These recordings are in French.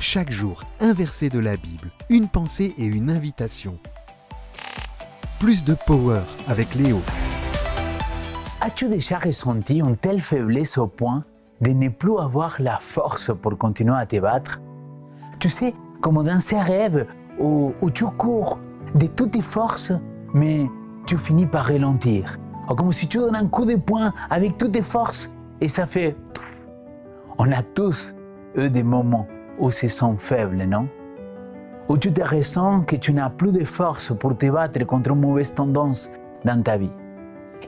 Chaque jour, un verset de la Bible, une pensée et une invitation. Plus de power avec Léo. As-tu déjà ressenti une telle faiblesse au point de ne plus avoir la force pour continuer à te battre? Tu sais, comme dans ces rêves où tu cours de toutes tes forces, mais tu finis par ralentir. Ou comme si tu donnes un coup de poing avec toutes tes forces et ça fait pouf. On a tous eu des moments où se sent faible, non? Où tu te ressens que tu n'as plus de force pour te battre contre une mauvaise tendance dans ta vie.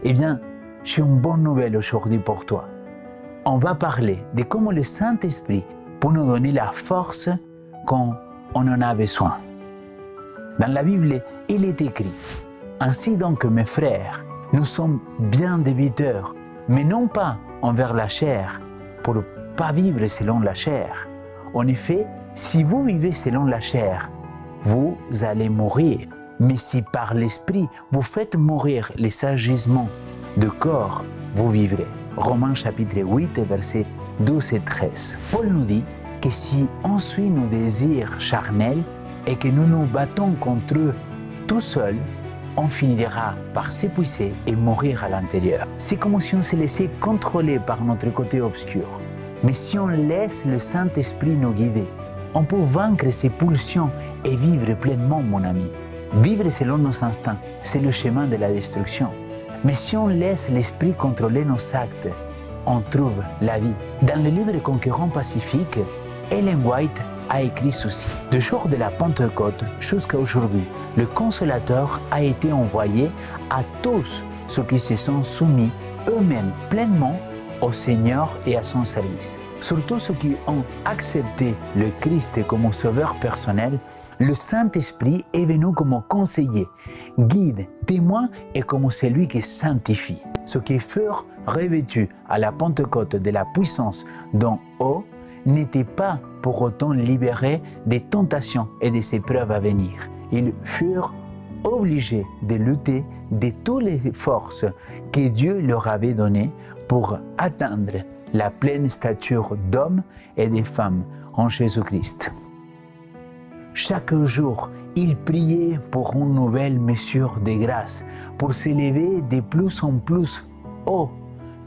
Eh bien, j'ai une bonne nouvelle aujourd'hui pour toi. On va parler de comment le Saint-Esprit peut nous donner la force quand on en a besoin. Dans la Bible, il est écrit « Ainsi donc, mes frères, nous sommes bien débiteurs, mais non pas envers la chair, pour ne pas vivre selon la chair. En effet, si vous vivez selon la chair, vous allez mourir. Mais si par l'Esprit, vous faites mourir les agissements du corps, vous vivrez. » Romains chapitre 8, versets 12 et 13. Paul nous dit que si on suit nos désirs charnels et que nous nous battons contre eux tout seuls, on finira par s'épuiser et mourir à l'intérieur. C'est comme si on se laissait contrôler par notre côté obscur. Mais si on laisse le Saint-Esprit nous guider, on peut vaincre ces pulsions et vivre pleinement, mon ami. Vivre selon nos instincts, c'est le chemin de la destruction. Mais si on laisse l'Esprit contrôler nos actes, on trouve la vie. Dans le livre Conquérant Pacifique, Ellen White a écrit ceci. Du jour de la Pentecôte jusqu'à aujourd'hui, le Consolateur a été envoyé à tous ceux qui se sont soumis eux-mêmes pleinement au Seigneur et à son service. Surtout ceux qui ont accepté le Christ comme sauveur personnel, le Saint-Esprit est venu comme conseiller, guide, témoin et comme celui qui sanctifie. Ceux qui furent revêtus à la Pentecôte de la puissance d'en haut n'étaient pas pour autant libérés des tentations et des épreuves à venir. Ils furent obligés de lutter de toutes les forces que Dieu leur avait données pour atteindre la pleine stature d'hommes et de femmes en Jésus-Christ. Chaque jour, ils priaient pour une nouvelle mesure de grâce, pour s'élever de plus en plus haut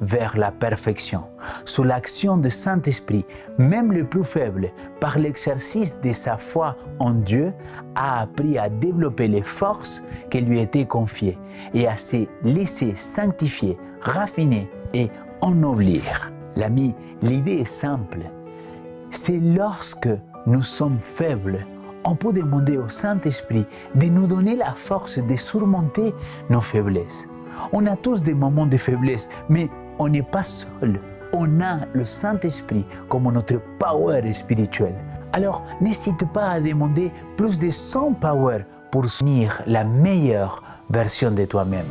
vers la perfection. Sous l'action du Saint-Esprit, même le plus faible, par l'exercice de sa foi en Dieu, a appris à développer les forces qui lui étaient confiées et à se laisser sanctifier, raffiner et ennoblir. L'ami, l'idée est simple. C'est lorsque nous sommes faibles, on peut demander au Saint-Esprit de nous donner la force de surmonter nos faiblesses. On a tous des moments de faiblesse, mais on n'est pas seul. On a le Saint-Esprit comme notre power spirituel. Alors, n'hésite pas à demander plus de son power pour devenir la meilleure version de toi-même.